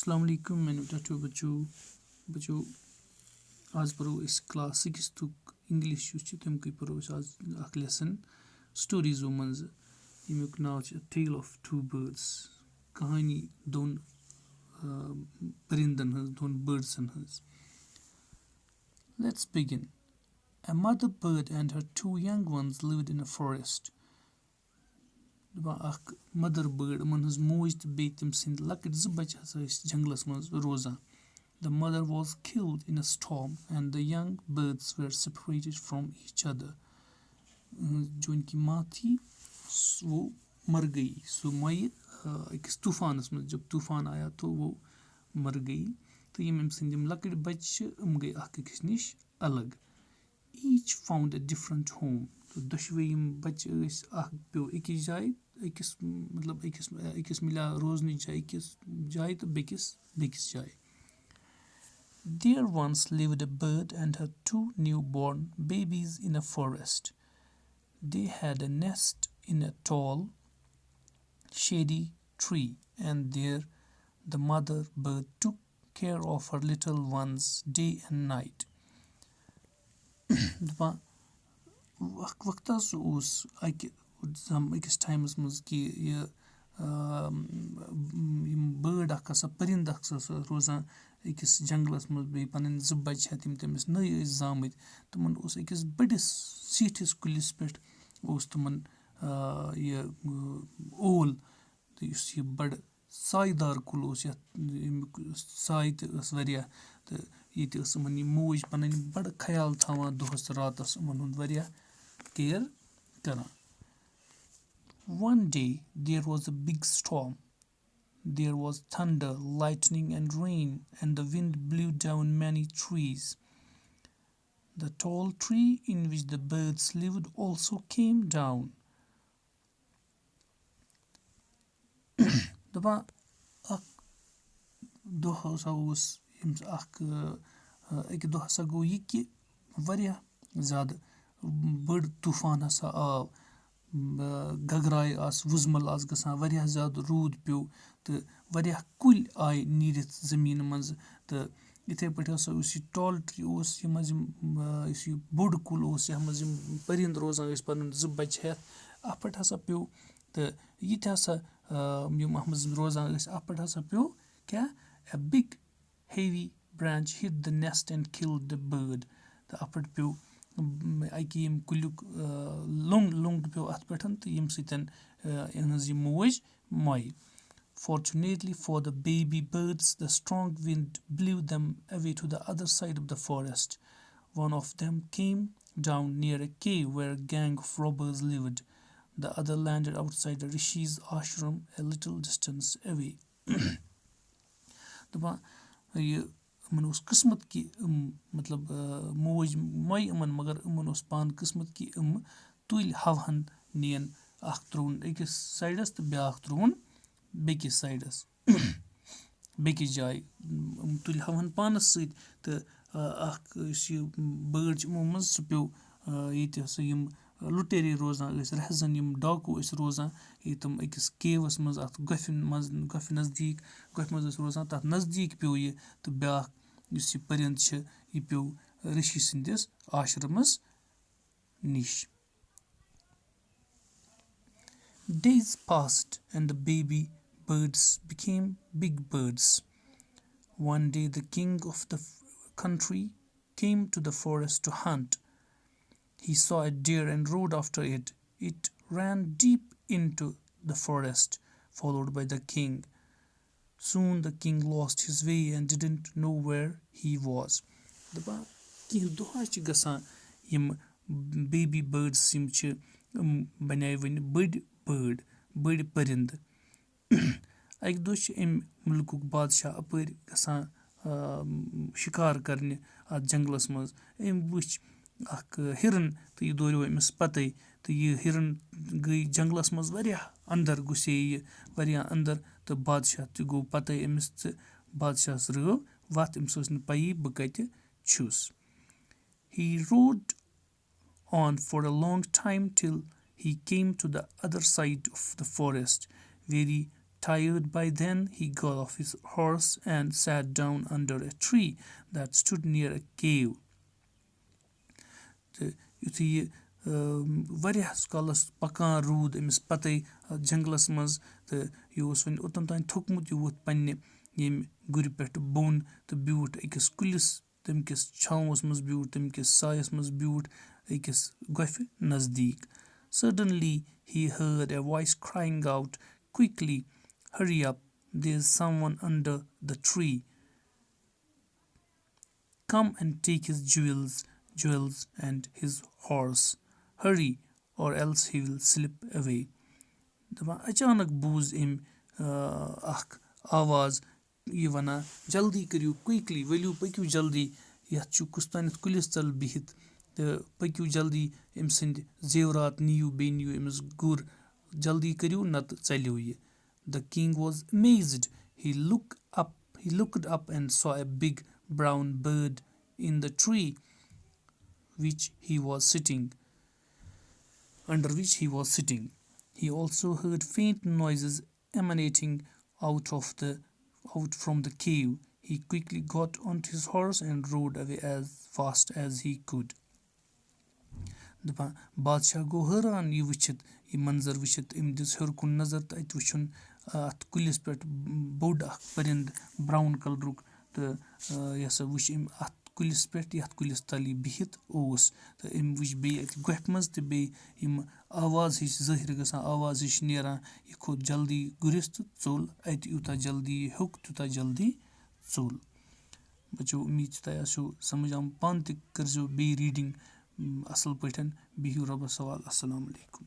Assalamu alaikum मेनू बच्चों आज पढ़ो इस क्लास 6 इंग्लिश तमक पढ़ो आज लेसन स्टोरीजो मज यमुक नाव टेल ऑफ टू बर्ड्स कहानी दोन परिंदन हज दोन बर्ड्सन हज. Let's begin. A mother bird and her two young ones lived in a forest. अख मदर बर्ड मन हज मोज तो बे तम सिंद लकट ज बच्चे हसा जंगलस मज रोजान. The mother was killed in a storm and the young birds were separated from each other. जो इनकी माँ थी वो मर गई. सो मई एक तूफानस में जब तूफान आया तो वो मर गई. तो यम सिंद लकट बच्चे गई अख निश अलग. Each found a different home. तो दशवे यम बच्चे पे अकिस जाए अकिस मिला रोजन जाए अकिस जाए तो बेकिस जाए. There once lived a bird and her two newborn babies in a forest. They had a nest in a tall, shady tree, and there the mother bird took care of her little ones day and night. वक्त अकिस times मज कि bird परिंद रोजान अकिस jungles मज बे पन ज बच्चे तम तमिस नई जामत तमन अकिस बड़िस सीठिस कुलिस पे तमन ओल तो यह बड़ सायदार कुल साय तरिया तो ये मोज पन बड़ ख्याल थवान दोहस रातस वरिया केयर करान. One day there was a big storm. There was thunder, lightning and rain, and the wind blew down many trees. The tall tree in which the birds lived also came down. दपा दो हसा एक दो हसा गो यह कि वारिया ज़्यादा बड़ तूफान हसा आव गगराय आस वुजमल आस गसान वारिया ज़्यादा रूद प्यो तो वारिया कुल आय नीरित ज़मीन मज तो इथे पे हसा टॉल ट्री यह बोड़ कुल यह मज परिंद रोजान पन ज बच्चे हेत अ पे हसा प्यो तो ये हसा मज रोजान अ पे हसा प्यो क्या a big heavy branch hit the nest and killed the bird. तो अ पे प्यो अकि यम कुलुक लोंग प्यो अत पे तो यम सतन यह मोज मई. Fortunately for the baby birds, the strong wind blew them away to the other side of the forest. One of them came down near a cave where a gang of robbers lived. The other landed outside the Rishi's ashram a little distance away. दपा यह किस्मत कि मतलब मोज मई मगर पान किस्मत कि तुल हवन नियन अख त्रोन अकिस साइडस तो ब्या त्रोन बेकिस साइडस बेकिस जाए तुल हवन पानस सत तो बर्ड मज सह प्यो ये यम लुटेरे रोजान रहजन यम डाकू रोजान ये तम अकिस केवस मज अत गफ नजदीक गफ मज रोजान तथ नजदीक प्यो यह तो ब्या यह परिंद यह प्यो ऋषि सिंदिस आश्रमस निश. Days passed and the baby birds became big birds. One day the king of the country came to the forest to hunt. He saw a deer and rode after it. It ran deep into the forest, followed by the king. Soon the king lost his way and didn't know where he was. दपा कह दुहा गसान यम baby birds यम बने one बड़ परिंद. अक दो मुल्क बादशाह अपर गसान शिकार करने अत जंगलस मज वुच अख हिरन तो यह दौरियो अमिस पते तो यह हिरन गई जंगलस मज वारिया अंदर घुसे यह वारिया अंदर तो बादशाह तो गो पते अमिस तो बादशाह रव वत अमिस पई बह कत छुस. He rode on for a long time till he came to the other side of the forest where he Tired by then, he got off his horse and sat down under a tree that stood near a cave. تہٕ یُتھُے یہِ واریاہَس کالَس پَکان روٗد أمِس پَتَے اَتھ جنٛگلَس منٛز تہٕ یہِ اوس وۄنۍ اوٚتَن تانۍ تھوٚکمُت یہِ ووٚتھ پنٛنہِ ییٚمہِ گُرِ پٮ۪ٹھ بۄن تہٕ بیوٗٹھ أکِس کُلِس تَمہِ کِس چھاوَس منٛز بیوٗٹھ تَمہِ کِس سایَس منٛز بیوٗٹھ أکِس گۄپھِ نزدیٖک. Suddenly he heard a voice crying out, "Quickly, hurry up, there's someone under the tree. Come and take his jewels and his horse. Hurry, or else he will slip away." دَپان اچانک بوٗز أمۍ اکھ آواز یہِ وَنان جلدی کٔرِو کُیِکلی ؤلِو پٔکِو جلدی یَتھ چھُ کُستانٮ۪تھ کُلِس تل بِہِتھ تہٕ پٔکِو جلدی أمۍ سٕنٛدۍ زیورات نِیِو بیٚیہِ نِیِو أمِس گُر جلدی کٔرِو نَتہٕ ژَلیو یہِ. The king was amazed. He looked up and saw a big brown bird in the tree under which he was sitting. He also heard faint noises emanating out from the cave. He quickly got onto his horse and rode away as fast as he could. دَپان بادشاہ گوٚو حٲران یہِ وٕچھِتھ یہِ منظر وٕچھِتھ أمۍ دِژ ہیوٚر کُن نظر تہٕ اَتہِ وٕچھُن اَتھ کُلِس پٮ۪ٹھ بوٚڑ اکھ پٔرِنٛد برٛاوُن کلرُک تہٕ یہِ ہسا وٕچھ أمۍ اَتھ کُلِس پٮ۪ٹھ یَتھ کُلِس تل یہِ بِہِتھ اوس تہٕ أمۍ وٕچھ بیٚیہِ اَتہِ گۄپھِ منٛز تہٕ بیٚیہِ یِم آواز ہِش ظٲہِر گژھان آواز ہِش نیران یہِ کھوٚت جلدی گُرِس تہٕ ژوٚل اَتہِ یوٗتاہ جلدی یہِ ہیوٚک تیوٗتاہ جلدی ژوٚل. بَچو اُمید چھِ تۄہہِ آسیو سمجھ آمُت پانہٕ تہِ کٔرۍزیو بیٚیہِ ریٖڈِنٛگ اَصٕل پٲٹھۍ بِہِو رۄبَس حوال. اَسَلامُ علیکُم.